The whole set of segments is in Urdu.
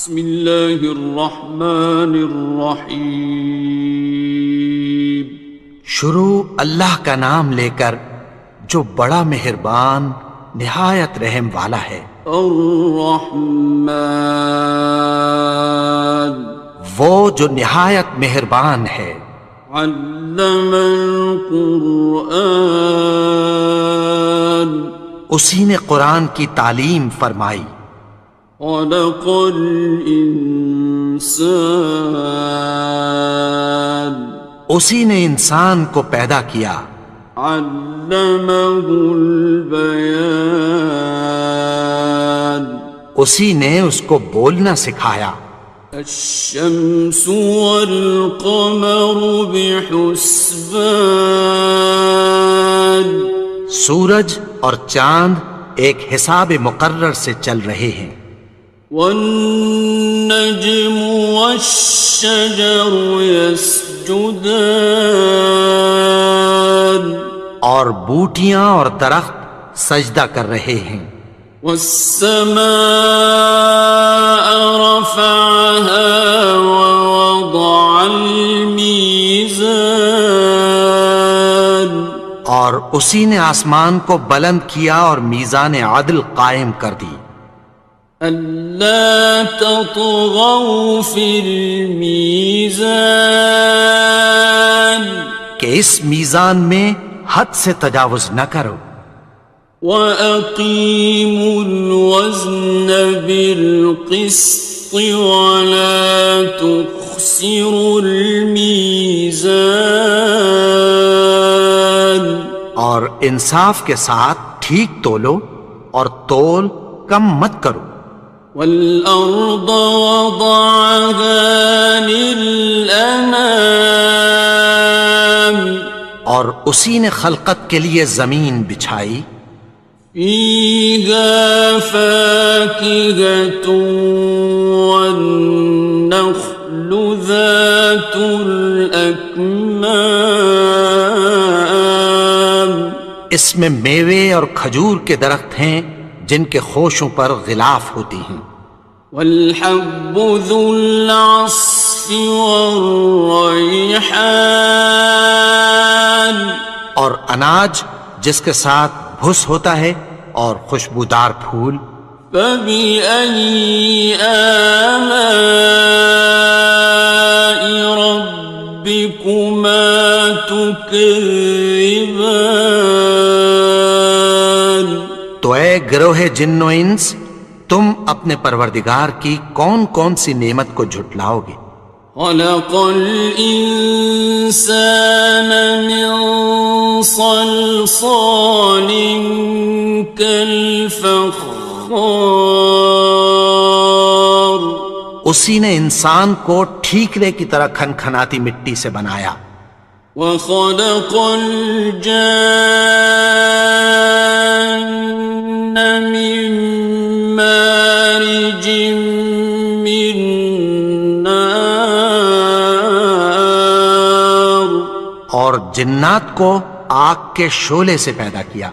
بسم اللہ الرحمن الرحیم۔ شروع اللہ کا نام لے کر جو بڑا مہربان نہایت رحم والا ہے۔ الرحمن، وہ جو نہایت مہربان ہے۔ علم القرآن، اسی نے قرآن کی تعلیم فرمائی۔ خلق الانسان، اسی نے انسان کو پیدا کیا۔ علمہ البیان، اسی نے اس کو بولنا سکھایا۔ الشمس والقمر بحسبان، سورج اور چاند ایک حساب مقرر سے چل رہے ہیں۔ والنجم والشجر يسجدان، اور بوٹیاں اور درخت سجدہ کر رہے ہیں۔ والسماء رفعها ووضع الميزان، اور اسی نے آسمان کو بلند کیا اور میزان عدل قائم کر دی۔ ألا تطغوا في الميزان، کہ اس میزان میں حد سے تجاوز نہ کرو۔ وَأَقِيمُوا الْوَزْنَ بِالْقِسْطِ وَلَا تُخْسِرُوا الْمِيزَانَ، اور انصاف کے ساتھ ٹھیک تولو اور تول کم مت کرو۔ وَالْأَرْضَ وَضَعَهَا لِلْأَنَامِ، اور اسی نے خلقت کے لیے زمین بچھائی۔ فِيهَا فَاكِهَةٌ وَالنَّخْلُ ذَاتُ الْأَكْمَامِ، اس میں میوے اور کھجور کے درخت ہیں جن کے خوشوں پر غلاف ہوتی ہیں۔ وَالْحَبُّ ذُو الْعَصْفِ وَالرَّيْحَانِ، اور اناج جس کے ساتھ بھس ہوتا ہے اور خوشبودار پھول۔ فَبِأَيِّ آلَاءِ رَبِّكُمَا تُكَذِّبَانِ، تو اے گروہ جن و انس، تم اپنے پروردگار کی کون کون سی نعمت کو جھٹلاؤ گے؟ خَلَقَ الْإِنسَانَ مِنْ صَلْصَالٍ كَالْفَخَّارِ، اسی نے انسان کو ٹھیکرے کی طرح کھنکھناتی مٹی سے بنایا۔ وَخَلَقَ الْجَانَّ مِن مَّارِجٍ مِّن نَّارٍ، اور جنات کو آگ کے شعلے سے پیدا کیا۔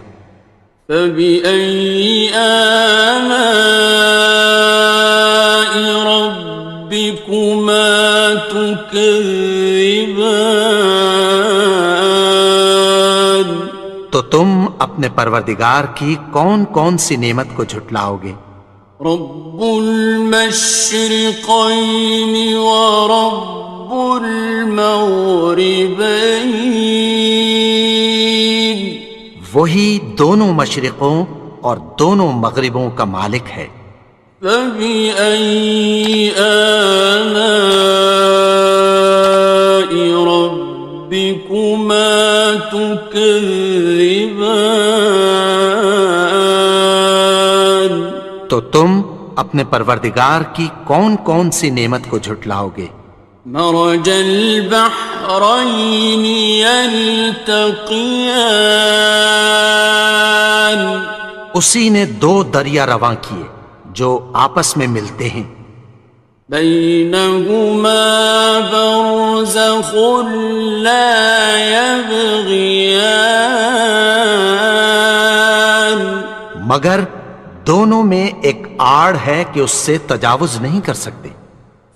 فَبِأَيِّ آلَاءِ رَبِّكُمَا تُكَذِّبَانِ، تو تم اپنے پروردگار کی کون کون سی نعمت کو جھٹلاؤ گے؟ رب المشرقین ورب المغربین، وہی دونوں مشرقوں اور دونوں مغربوں کا مالک ہے۔ فَبِأَيِّ آلَاءِ رَبِّكُمَا تُكَذِّبَانِ، تو تم اپنے پروردگار کی کون کون سی نعمت کو جھٹلاؤ گے؟ مرج البحرین یلتقیان، اسی نے دو دریا رواں کیے جو آپس میں ملتے ہیں۔ بینہما برزخ لا یبغیان، مگر دونوں میں ایک آڑ ہے کہ اس سے تجاوز نہیں کر سکتے۔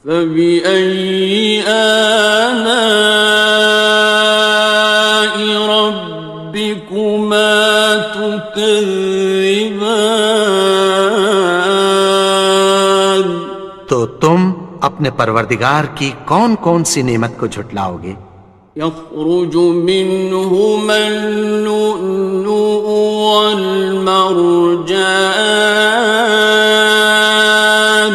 فبأي آلاء ربكما تكذبان؟ تو تم اپنے پروردگار کی کون کون سی نعمت کو جھٹلاؤ گے؟ يخرج منهما اللؤلؤ والمرجان،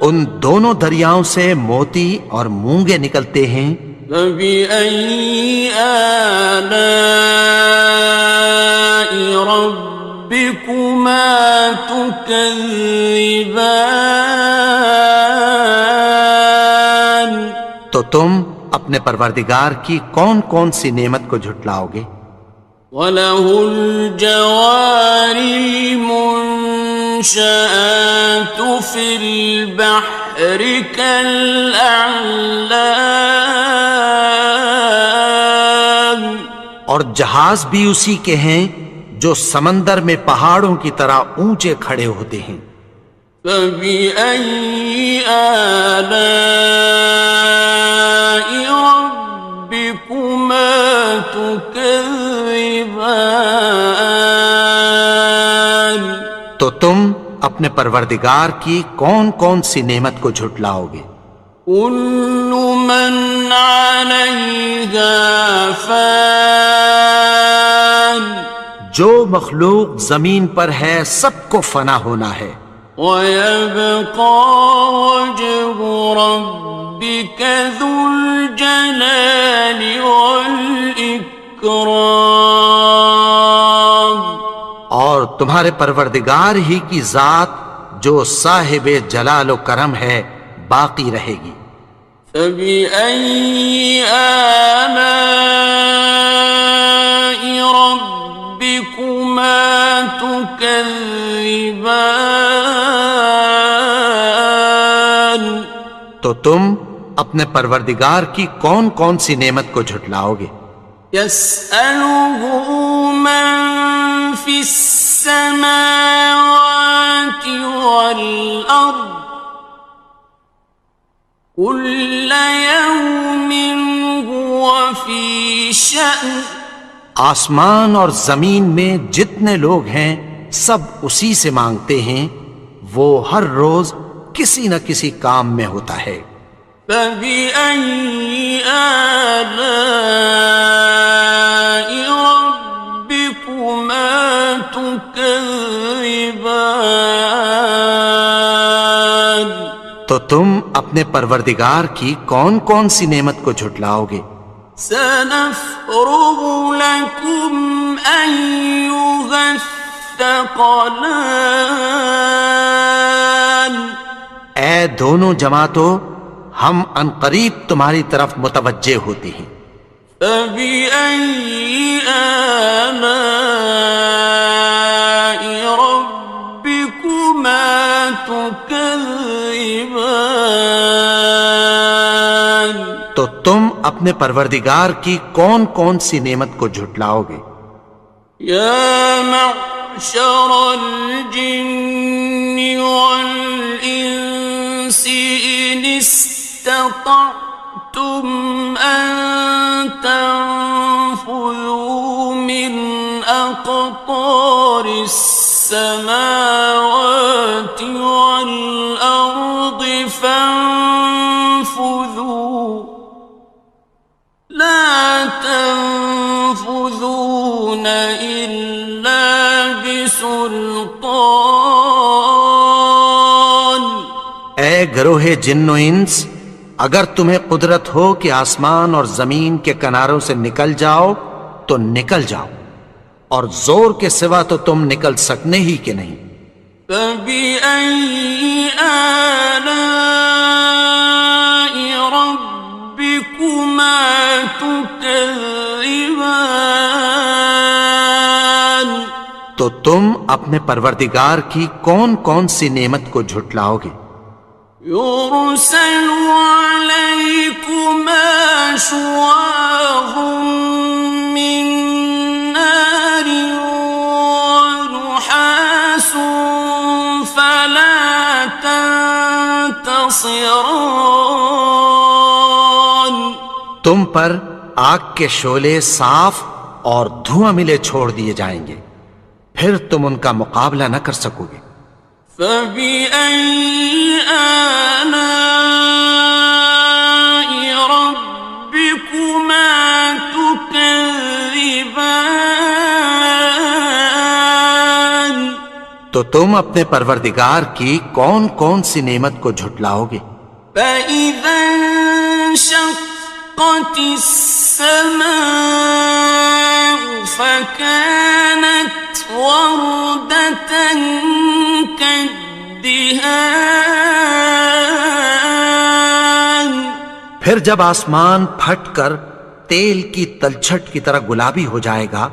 ان دونوں دریاؤں سے موتی اور مونگے نکلتے ہیں۔ فبأي آلاء ربكما تكذبان؟ تو تم اپنے پروردگار کی کون کون سی نعمت کو جھٹلاؤ گے؟ وَلَهُ الْجَوَارِ الْمُنشَآتُ فِي الْبَحْرِ كَالْأَعْلَامِ، اور جہاز بھی اسی کے ہیں جو سمندر میں پہاڑوں کی طرح اونچے کھڑے ہوتے ہیں۔ فَبِأَيِّ آلَاءِ رَبِّكُمَا تُكَذِّبَانِ؟ تو تم اپنے پروردگار کی کون کون سی نعمت کو جھٹلاؤ گے؟ كُلُّ مَنْ عَلَيْهَا فَانٍ، جو مخلوق زمین پر ہے سب کو فنا ہونا ہے۔ وَيَبْقَى وَجْهُ رَبِّكَ ذُو الْجَلَالِ وَالْإِكْرَامِ، اور تمہارے پروردگار ہی کی ذات جو صاحب جلال و کرم ہے باقی رہے گی۔ فَبِأَيِّ آلَاءِ رَبِّكُمَا تُكَذِّبَانِ؟ تو تم اپنے پروردگار کی کون کون سی نعمت کو جھٹلاؤ گے؟ يَسْأَلُهُ مَن فِي السَّمَاوَاتِ وَالْأَرْضِ كُلَّ يَوْمٍ هُوَ فِي شَأْنٍ، آسمان اور زمین میں جتنے لوگ ہیں سب اسی سے مانگتے ہیں، وہ ہر روز کسی نہ کسی کام میں ہوتا ہے۔ فَبِأَيِّ آلَاءِ رَبِّكُمَا تُكَذِّبَانِ؟ تو تم اپنے پروردگار کی کون کون سی نعمت کو جھٹلاؤ گے؟ سَنَفْرُغُ لَكُمْ أَيُّهَ الثَّقَلَانِ، اے دونوں جماعتوں، ہم عنقریب تمہاری طرف متوجہ ہوتے ہیں۔ فَبِأَيِّ آلَاءِ رَبِّكُمَا تُكَذِّبَانِ؟ تو تم اپنے پروردگار کی کون کون سی نعمت کو جھٹلاؤ گے؟ يَا مَعْشَرَ الْجِنِّ وَالْإِنسِ إِنِ اسْتَطَعْتُمْ أَن تَنفُذُوا مِنْ أَقْطَارِ السَّمَاوَاتِ وَالْأَرْضِ فَانفُذُوا لَا تَنفُذُونَ إِلَّا بِسُلْطَانٍ۔ اے گروہ جن و انس، اگر تمہیں قدرت ہو کہ آسمان اور زمین کے کناروں سے نکل جاؤ تو نکل جاؤ، اور زور کے سوا تو تم نکل سکنے ہی کہ نہیں۔ فَبِأَيِّ آلَاءِ رَبِّكُمَا تُكَذِّبَانِ؟ تو تم اپنے پروردگار کی کون کون سی نعمت کو جھٹلاؤ گے؟ يُرْسَلُ عَلَيْكُمَا شُوَاظٌ مِّن نَّارٍ وَنُحَاسٌ ينتصران. تم پر آگ کے شعلے صاف اور دھواں ملے چھوڑ دیے جائیں گے، پھر تم ان کا مقابلہ نہ کر سکو گے۔ فبأي آلاء ربكما تكذبان. تو تم اپنے پروردگار کی کون کون سی نعمت کو جھٹلاؤ گے؟ فإذا انشقت السماء فكانت وردة كالدهان. پھر جب آسمان پھٹ کر تیل کی تلچھٹ کی طرح گلابی ہو جائے گا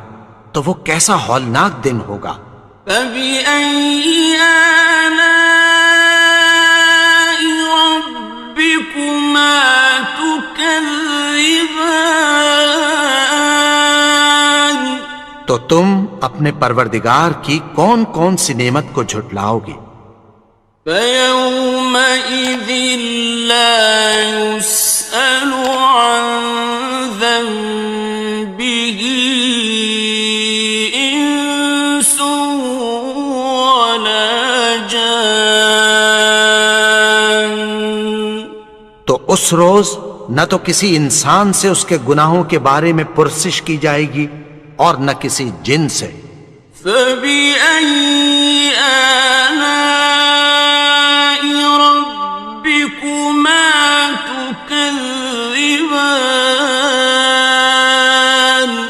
تو وہ کیسا ہولناک دن ہوگا۔ فبأي آلاء ربكما تكذبان. تو تم اپنے پروردگار کی کون کون سی نعمت کو جھٹلاؤ گے؟ فيومئذ لا يسأل عن ذنبه إنس ولا جان. تو اس روز نہ تو کسی انسان سے اس کے گناہوں کے بارے میں پرسش کی جائے گی اور نہ کسی جن سے۔ فبأي آلاء ربكما تكذبان.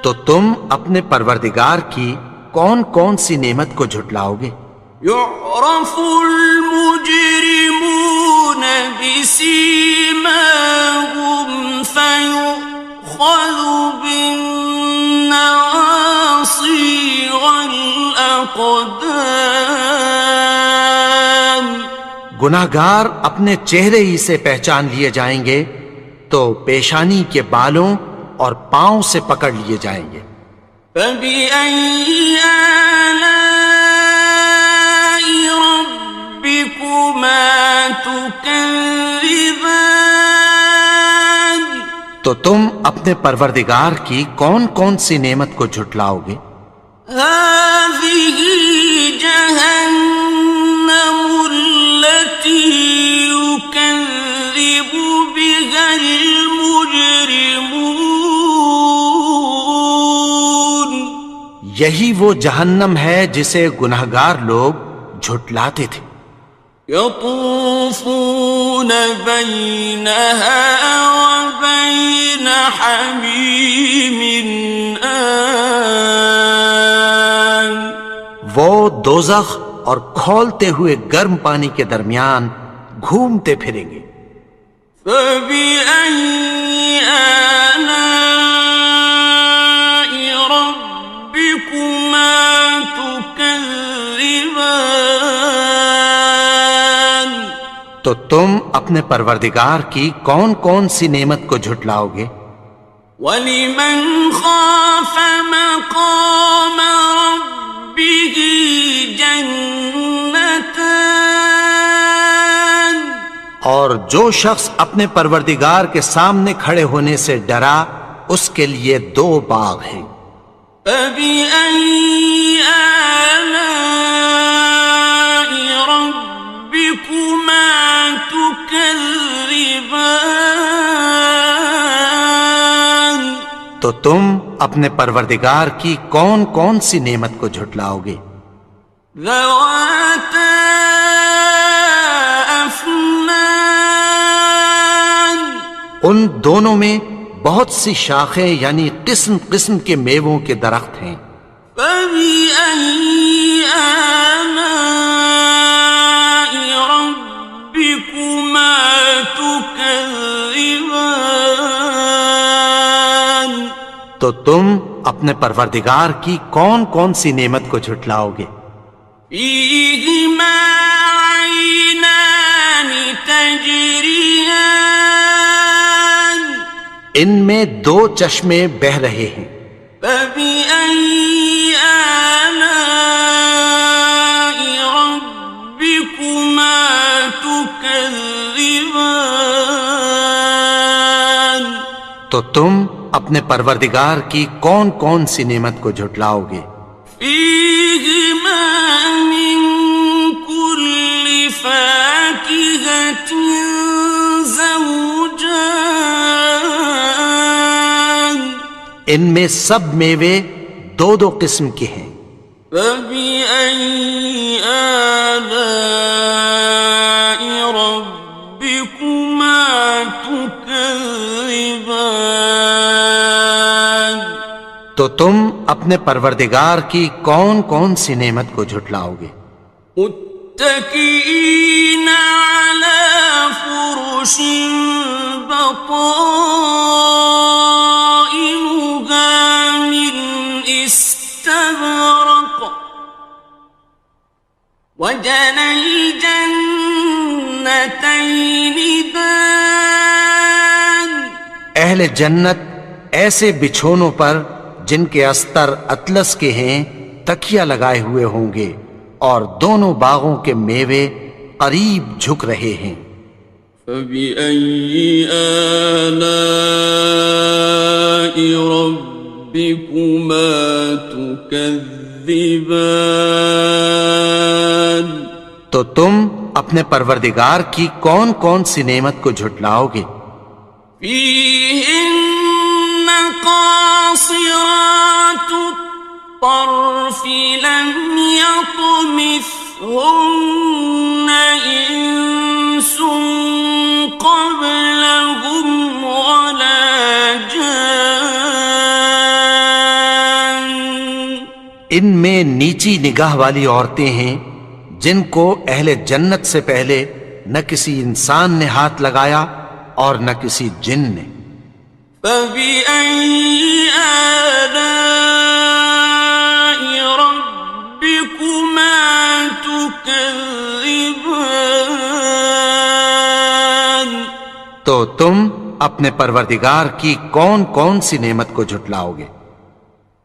تو تم اپنے پروردگار کی کون کون سی نعمت کو جھٹلاؤ گے؟ يعرف المجرمون بسيماهم فيؤخذ بالنواصي والأقدام. گناہگار اپنے چہرے ہی سے پہچان لیے جائیں گے تو پیشانی کے بالوں اور پاؤں سے پکڑ لیے جائیں گے۔ فبأي آلاء ربكما تكذبان. تو تم اپنے پروردگار کی کون کون سی نعمت کو جھٹلاؤ گے؟ هذه جهنم التي يكذب بها المجرمون. یہی وہ جہنم ہے جسے گناہگار لوگ جھٹلاتے تھے۔ يطوفون بينها وبين حميم آن. وہ دوزخ اور کھولتے ہوئے گرم پانی کے درمیان گھومتے پھریں گے۔ فبأي آلاء ربكما تكذبان. تو تم اپنے پروردگار کی کون کون سی نعمت کو جھٹلاؤ گے؟ وَلِمَنْ خَافَ مَقَامَ رَبِّهِ جَنَّتَانِ. اور جو شخص اپنے پروردگار کے سامنے کھڑے ہونے سے ڈرا اس کے لیے دو باغ ہیں۔ فَبِأَيِّ آلَاءِ رَبِّكُمَا تُكَذِّبَانِ. تو تم اپنے پروردگار کی کون کون سی نعمت کو جھٹلاؤ گے؟ ذَوَاتَا أَفْنَانٍ. ان دونوں میں بہت سی شاخیں یعنی قسم قسم کے میووں کے درخت ہیں۔ فَبِأَيِّ آلَاءِ رَبِّكُمَا تُكَذِّبَانِ. تو تم اپنے پروردگار کی کون کون سی نعمت کو جھٹلاؤ گے؟ فِيهِمَا عَيْنَانِ تَجْرِيَانِ. ان میں دو چشمے بہہ رہے ہیں۔ فَبِأَيِّ آلَاءِ رَبِّكُمَا تُكَذِّبَانِ. تكذبان تو تم اپنے پروردگار کی کون کون سی نعمت کو جھٹلاؤ گے؟ فيهما من كل فاكهة زوجان ان میں سب میوے دو دو قسم کے ہیں۔ فبأي آلاء ربكما تكذبان تو تم اپنے پروردگار کی کون کون سی نعمت کو جھٹلاؤ گے؟ متكئين على فرش بطائنها من استبرق وجنى الجنتين دان اہل جنت ایسے بچھونوں پر جن کے استر اطلس کے ہیں تکیہ لگائے ہوئے ہوں گے، اور دونوں باغوں کے میوے قریب جھک رہے ہیں۔ فبأي آلاء ربكما تكذبان تو تم اپنے پروردگار کی کون کون سی نعمت کو جھٹلاؤ گے؟ فيهن قاصرات الطرف لم يطمثهن إنس قبلهم ولا جان ان میں نیچی نگاہ والی عورتیں ہیں جن کو اہل جنت سے پہلے نہ کسی انسان نے ہاتھ لگایا اور نہ کسی جن نے۔ فبأي آلاء ربكما تكذبان تو تم اپنے پروردگار کی کون کون سی نعمت کو جھٹلاؤ گے؟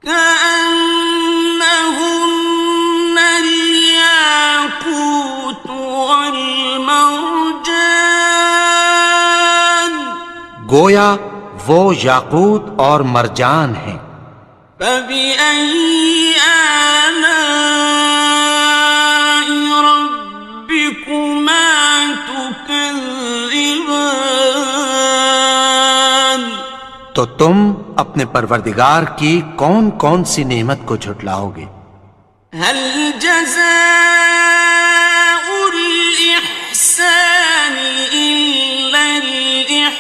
كأنهن الياقوت والمرجان گویا وہ یاقوت اور مرجان ہیں۔ فبأي آلاء ربكما تكذبان تو تم اپنے پروردگار کی کون کون سی نعمت کو جھٹلاؤ گے؟ هل جزاء الإحسان إلا الإحسان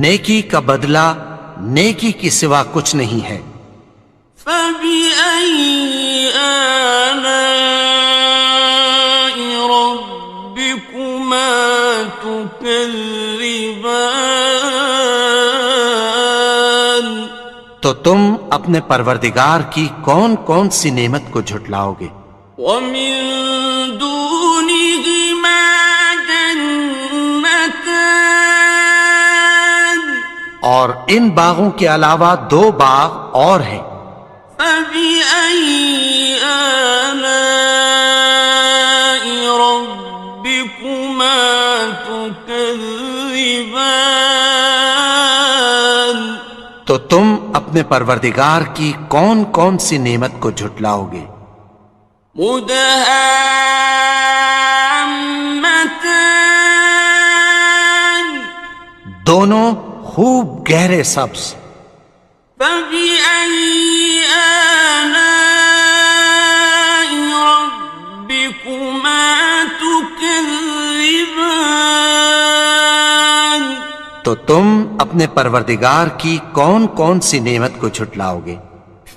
نیکی کا بدلہ نیکی کی سوا کچھ نہیں ہے۔ فبأي آلاء ربكما تكذبان تو تم اپنے پروردگار کی کون کون سی نعمت کو جھٹلاؤ گے؟ ومن دونهما جنتان اور ان باغوں کے علاوہ دو باغ اور ہیں۔ فبأي آلاء ربكما تكذبان تو تم اپنے پروردگار کی کون کون سی نعمت کو جھٹلاؤ گے؟ مدهامتان دونوں خوب گہرے سبز۔ فبأي آلاء ربكما تكذبان تو تم اپنے پروردگار کی کون کون سی نعمت کو جھٹلاؤ گے؟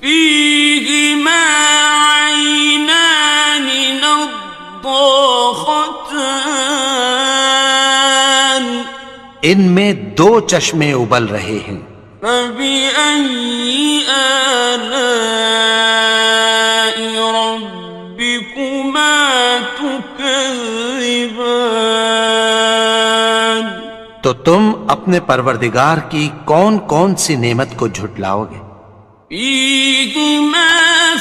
فيهما عينان نضاختان ان میں دو چشمے ابل رہے ہیں۔ فبأي آلاء ربكما تكذبان تو تم اپنے پروردگار کی کون کون سی نعمت کو جھٹلاؤ گے؟ فيهما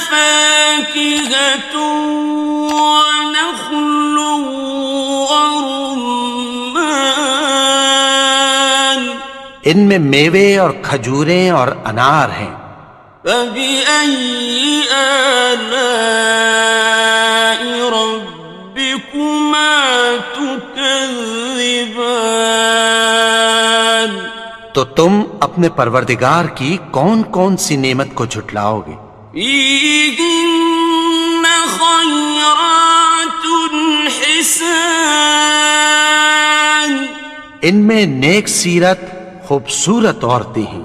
فاكهة ونخل ان میں میوے اور کھجوریں اور انار ہیں۔ فبأي آلاء ربكما تكذبان؟ تو تم اپنے پروردگار کی کون کون سی نعمت کو جھٹلاؤ گے؟ فيهن خيرات حسان، ان میں نیک سیرت خوبصورت عورتیں ہیں۔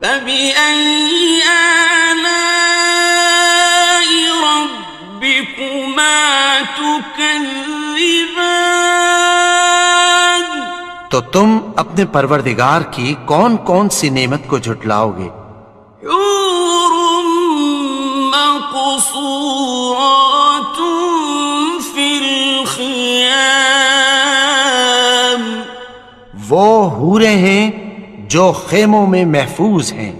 فبأي آلاء ربكما تكذبان؟ تو تم اپنے پروردگار کی کون کون سی نعمت کو جھٹلاؤ گے؟ حور مقصورات في الخيام، وہ حوریں ہیں جو خیموں میں محفوظ ہیں۔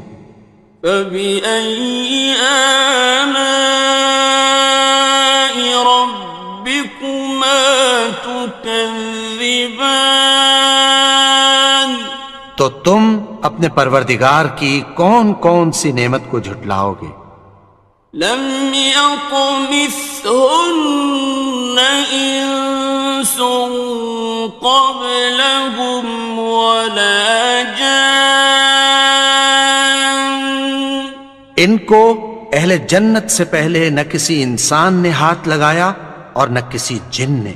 فبأي آلاء ربكما تكذبان؟ تو تم اپنے پروردگار کی کون کون سی نعمت کو جھٹلاؤ گے؟ لم يطمثهن إنس قبلهم ولا جان، ان کو اہل جنت سے پہلے نہ کسی انسان نے ہاتھ لگایا اور نہ کسی جن نے۔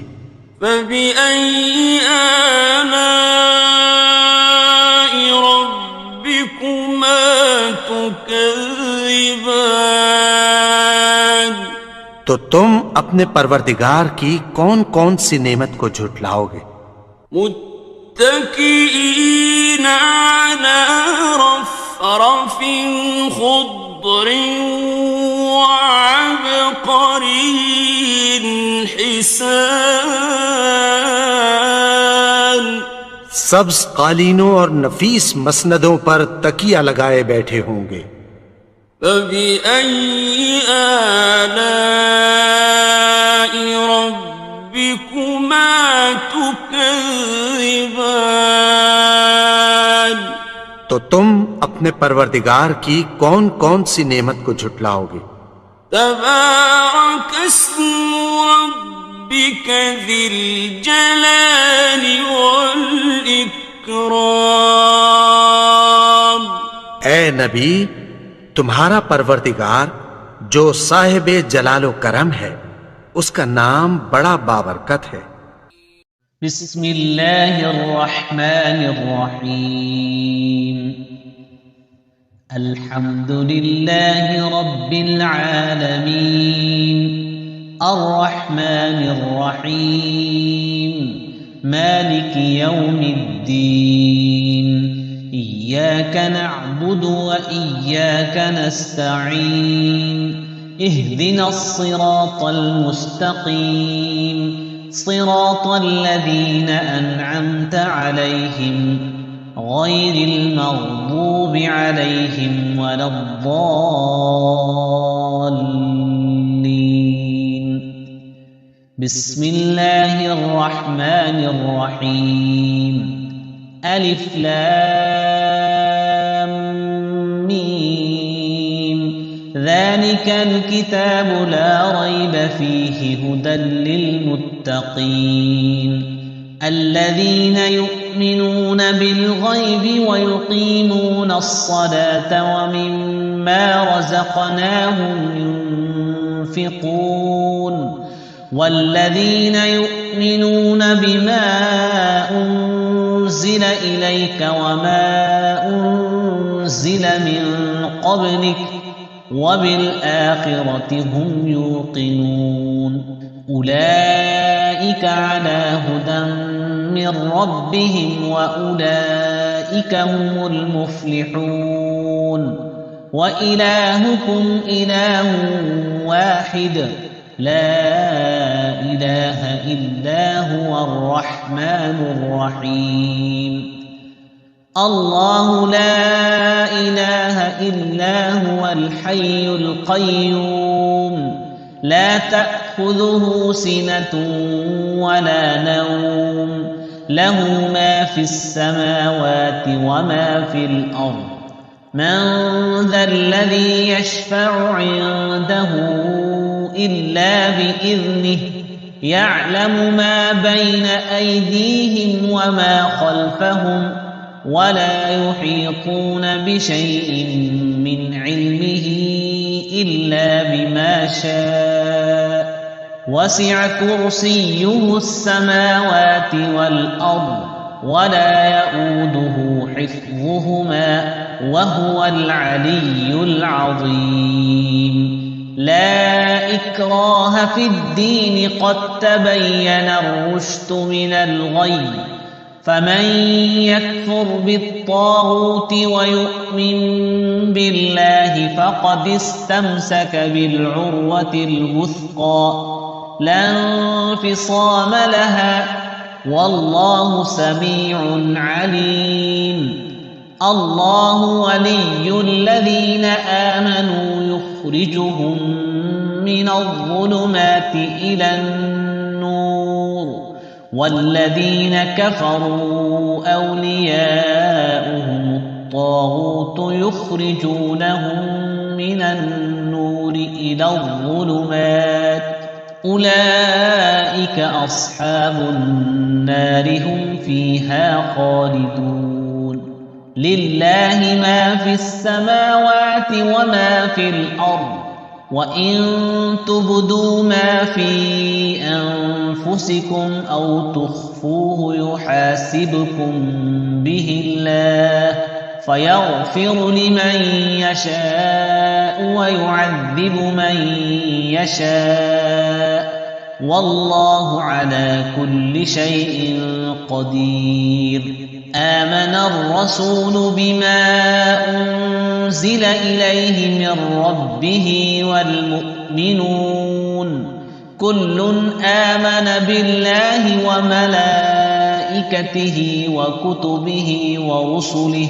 فبأي آلاء ربكما تكذبان؟ تو تم اپنے پروردگار کی کون کون سی نعمت کو جھٹلاؤ گے؟ متكئين على رفرف خضر وعبقري حسان، سبز قالینوں اور نفیس مسندوں پر تکیہ لگائے بیٹھے ہوں گے۔ فبأي آلاء ربكما تكذبان؟ تو تم اپنے پروردگار کی کون کون سی نعمت کو جھٹلاؤ گے؟ تبارك اسم ربك ذي الجلال والإكرام۔ اے نبی، تمہارا پروردگار جو صاحب جلال و کرم ہے، اس کا نام بڑا بابرکت ہے۔ بسم اللہ الرحمن الرحیم، الحمد للہ رب العالمین، الرحمن الرحیم، مالک یوم الدین، إياك نعبد وإياك نستعين، اهدنا الصراط المستقيم، صراط الذين أنعمت عليهم غير المغضوب عليهم ولا الضالين۔ بسم الله الرحمن الرحيم، ألف لام ميم، ذلك الكتاب لا ريب فيه هدى للمتقين، الذين يؤمنون بالغيب ويقيمون الصلاة ومما رزقناهم ينفقون، والذين يؤمنون بما أنزل إليك وما أنزل من قبلك وبالآخرة هم يوقنون، أولئك على هدى من ربهم وأولئك هم المفلحون، وإلهكم إله واحد لا إله إلا هو الرحمن الرحيم، الله لا إله إلا هو الحي القيوم، لا تأخذه سنة ولا نوم، له ما في السماوات وما في الأرض من ذا الذي يشفع عنده إلا بإذنه يعلم ما بين أيديهم وما خلفهم ولا يحيطون بشيء من علمه إلا بما شاء وسع كرسيه السماوات والأرض ولا يؤوده حفظهما وهو العلي العظيم لا إكراه في الدين قد تبين الرشد من الغي فمن يكفر بالطاغوت ويؤمن بالله فقد استمسك بالعروة الوثقى لا انفصام لها والله سميع عليم الله ولي الذين آمنوا يخرجهم من الظلمات إلى النور والذين كفروا أولياؤهم الطاغوت يخرجونهم من النور إلى الظلمات أولئك أصحاب النار هم فيها خالدون لله ما في السماوات وما في الأرض وإن تبدوا ما في أنفسكم أو تخفوه يحاسبكم به الله فيغفر لمن يشاء ويعذب من يشاء والله على كل شيء قدير آمن الرسول بما أنزل إليه من ربه والمؤمنون كل آمن بالله وملائكته وكتبه ورسله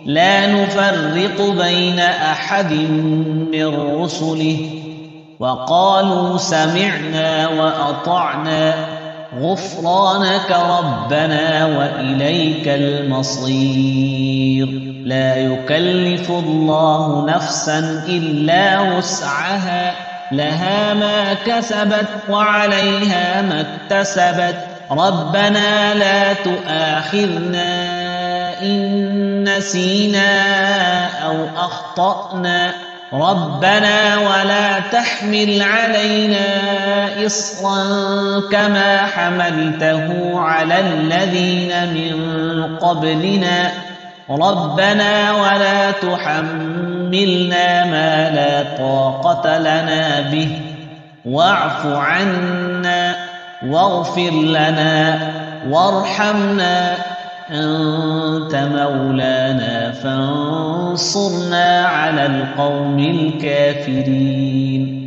لا نفرق بين أحد من رسله وقالوا سمعنا وأطعنا غفرانك ربنا وإليك المصير لا يكلف الله نفسا إلا وسعها لها ما كسبت وعليها ما اكتسبت ربنا لا تؤاخذنا إن نسينا أو أخطأنا ربنا ولا تحمل علينا إصرا كما حملته على الذين من قبلنا ربنا ولا تحملنا ما لا طاقة لنا به واعف عنا واغفر لنا وارحمنا أنت مولانا فانصرنا على القوم الكافرين